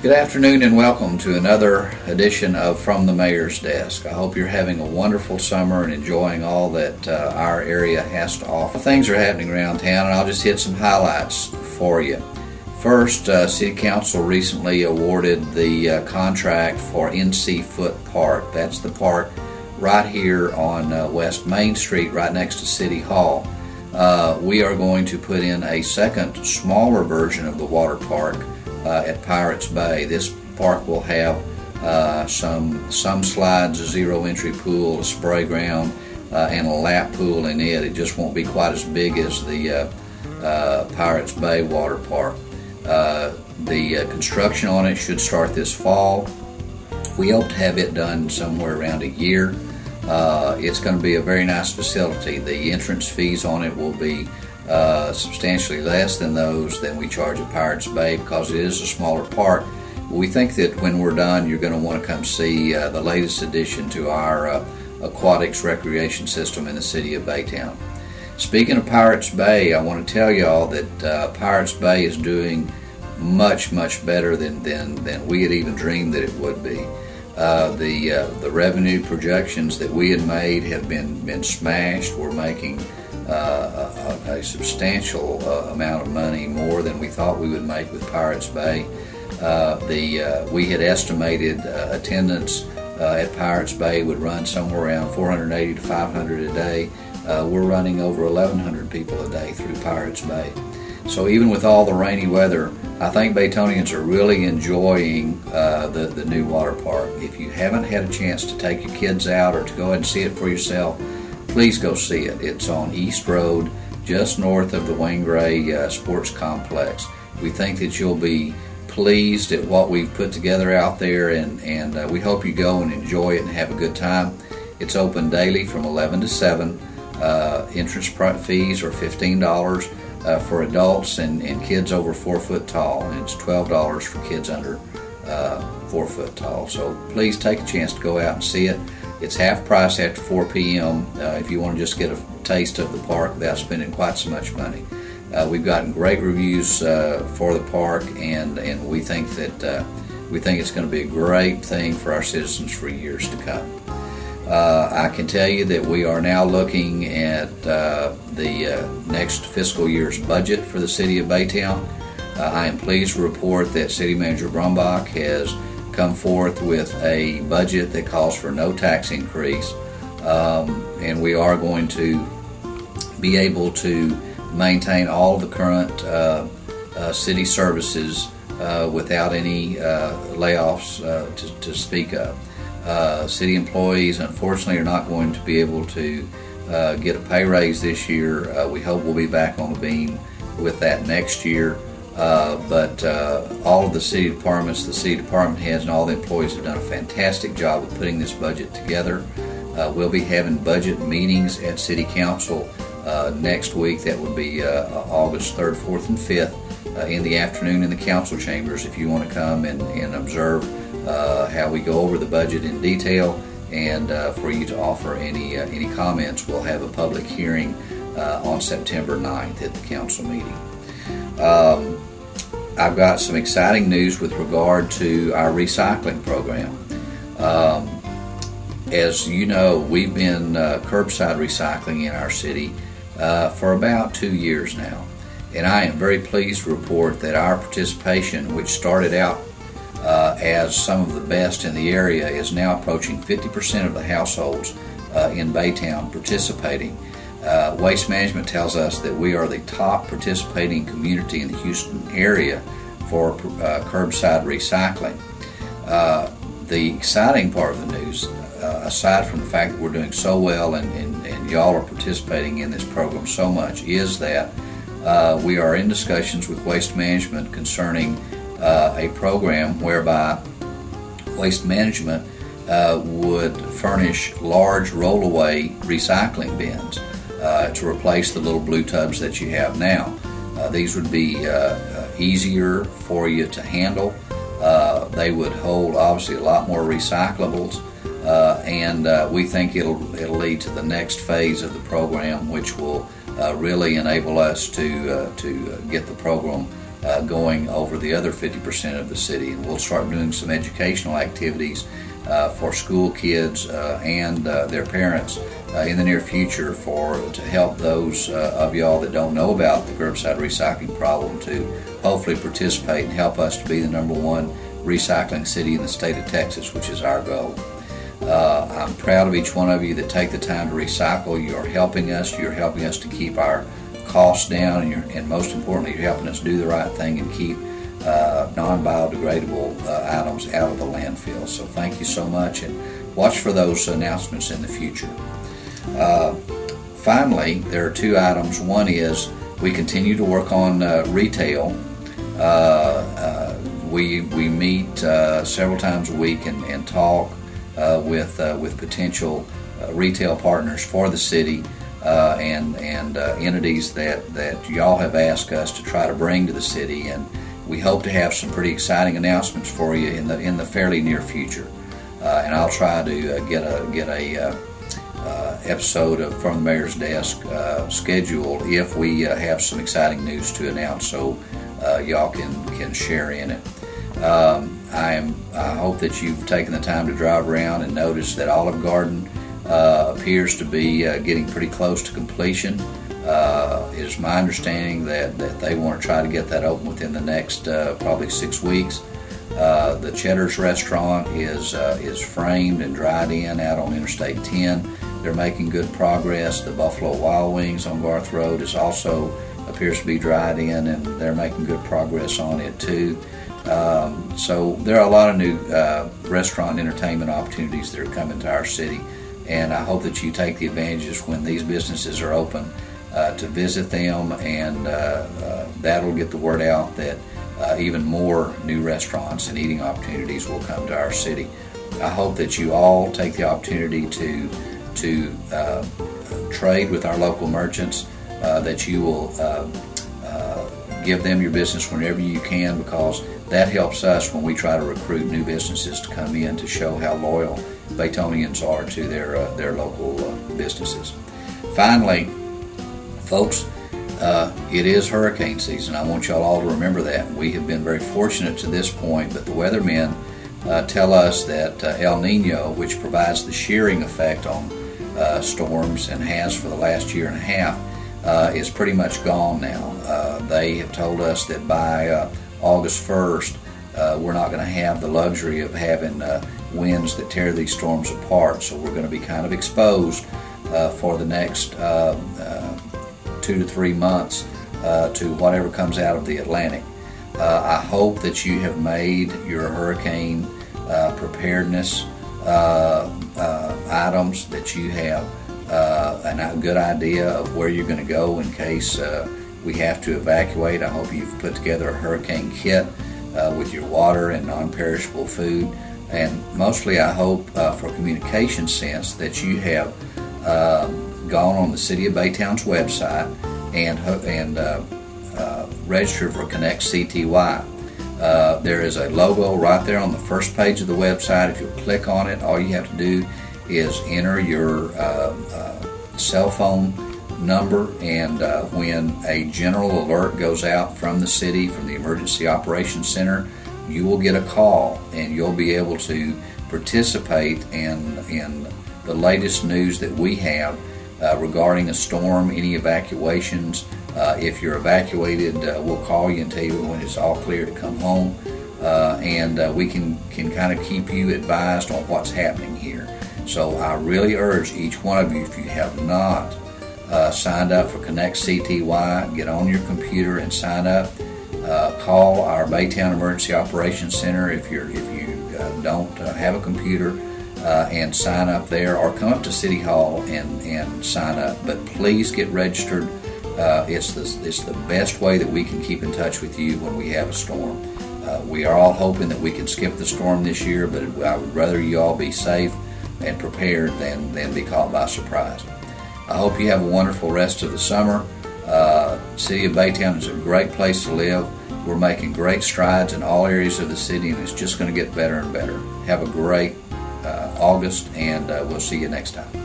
Good afternoon and welcome to another edition of From the Mayor's Desk. I hope you're having a wonderful summer and enjoying all that our area has to offer. Things are happening around town, and I'll just hit some highlights for you. First, City Council recently awarded the contract for NC Foot Park. That's the park right here on West Main Street, right next to City Hall. We are going to put in a second, smaller version of the water park at Pirates Bay. This park will have some slides, a zero entry pool, a spray ground, and a lap pool in it. It just won't be quite as big as the Pirates Bay water park. The construction on it should start this fall. We hope to have it done somewhere around a year. It's going to be a very nice facility. The entrance fees on it will be substantially less than those that we charge at Pirates Bay because it is a smaller park. We think that when we're done, you're going to want to come see the latest addition to our aquatics recreation system in the city of Baytown. Speaking of Pirates Bay, I want to tell y'all that Pirates Bay is doing much better than we had even dreamed that it would be. The revenue projections that we had made have been smashed. We're making a substantial amount of money, more than we thought we would make with Pirates Bay. We had estimated attendance at Pirates Bay would run somewhere around 480 to 500 a day. We're running over 1,100 people a day through Pirates Bay. So even with all the rainy weather, I think Baytonians are really enjoying the new water park. If you haven't had a chance to take your kids out or to go ahead and see it for yourself, please go see it. It's on East Road, just north of the Wayne Gray Sports Complex. We think that you'll be pleased at what we've put together out there, and we hope you go and enjoy it and have a good time. It's open daily from 11 to 7. Entrance fees are $15 for adults and kids over 4 foot tall, and it's $12 for kids under 4 foot tall. So please take a chance to go out and see it. It's half price after 4 p.m. If you want to just get a taste of the park without spending quite so much money. We've gotten great reviews for the park, and we think that it's going to be a great thing for our citizens for years to come. I can tell you that we are now looking at the next fiscal year's budget for the city of Baytown. I am pleased to report that City Manager Brumbach has come forth with a budget that calls for no tax increase, and we are going to be able to maintain all the current city services without any layoffs to speak of. City employees, unfortunately, are not going to be able to get a pay raise this year. We hope we'll be back on the beam with that next year. But all of the city departments, the city department heads, and all the employees have done a fantastic job of putting this budget together. We'll be having budget meetings at City Council next week. That would be August 3rd, 4th, and 5th in the afternoon in the council chambers if you want to come and observe how we go over the budget in detail, and for you to offer any comments. We'll have a public hearing on September 9th at the council meeting. I've got some exciting news with regard to our recycling program. As you know, we've been curbside recycling in our city for about 2 years now, and I am very pleased to report that our participation, which started out as some of the best in the area, is now approaching 50% of the households in Baytown participating. Waste Management tells us that we are the top participating community in the Houston area for curbside recycling. The exciting part of the news, aside from the fact that we're doing so well and y'all are participating in this program so much, is that we are in discussions with Waste Management concerning a program whereby Waste Management would furnish large roll-away recycling bins to replace the little blue tubs that you have now. These would be easier for you to handle. They would hold obviously a lot more recyclables, and we think it'll lead to the next phase of the program, which will really enable us to get the program going over the other 50% of the city. And we'll start doing some educational activities for school kids and their parents in the near future to help those of y'all that don't know about the curbside recycling problem to hopefully participate and help us to be the #1 recycling city in the state of Texas, which is our goal. I'm proud of each one of you that take the time to recycle. You're helping us. You're helping us to keep our costs down, and most importantly, you're helping us do the right thing and keep non-biodegradable items out of the landfill. So thank you so much, and watch for those announcements in the future. Finally, there are 2 items. One is we continue to work on retail. We meet several times a week and talk with potential retail partners for the city and entities that y'all have asked us to try to bring to the city, and we hope to have some pretty exciting announcements for you in the fairly near future. And I'll try to get a episode of From the Mayor's Desk scheduled if we have some exciting news to announce, so y'all can share in it. I hope that you've taken the time to drive around and notice that Olive Garden appears to be getting pretty close to completion. It is my understanding that they want to try to get that open within the next probably 6 weeks. The Cheddar's restaurant is framed and dried in out on Interstate 10. They're making good progress. The Buffalo Wild Wings on Garth Road is also appears to be dried in, and they're making good progress on it too. So there are a lot of new restaurant and entertainment opportunities that are coming to our city, and I hope that you take the advantages when these businesses are open to visit them, and that'll get the word out that even more new restaurants and eating opportunities will come to our city. I hope that you all take the opportunity to trade with our local merchants, that you will give them your business whenever you can, because that helps us when we try to recruit new businesses to come in to show how loyal Baytonians are to their local businesses. Finally, folks, it is hurricane season. I want y'all all to remember that. We have been very fortunate to this point, but the weathermen tell us that El Nino, which provides the shearing effect on storms and has for the last year and a half, is pretty much gone now. They have told us that by August 1st, we're not going to have the luxury of having winds that tear these storms apart, so we're going to be kind of exposed for the next 2 to 3 months to whatever comes out of the Atlantic. I hope that you have made your hurricane preparedness items, that you have a good idea of where you're going to go in case we have to evacuate. I hope you've put together a hurricane kit with your water and non-perishable food, and mostly I hope for communication sense that you have gone on the City of Baytown's website and registered for Connect CTY. There is a logo right there on the first page of the website. If you click on it, all you have to do is enter your cell phone number, and when a general alert goes out from the city, from the Emergency Operations Center, you will get a call, and you'll be able to participate in the latest news that we have regarding a storm, any evacuations. If you're evacuated, we'll call you and tell you when it's all clear to come home, and we can kind of keep you advised on what's happening here. So I really urge each one of you, if you have not signed up for Connect CTY, get on your computer and sign up. Call our Baytown Emergency Operations Center if you don't have a computer, and sign up there, or come up to City Hall and sign up. But please get registered. It's the best way that we can keep in touch with you when we have a storm. We are all hoping that we can skip the storm this year, but I would rather you all be safe and prepared than be caught by surprise. I hope you have a wonderful rest of the summer. City of Baytown is a great place to live. We're making great strides in all areas of the city, and it's just going to get better and better. Have a great August, and we'll see you next time.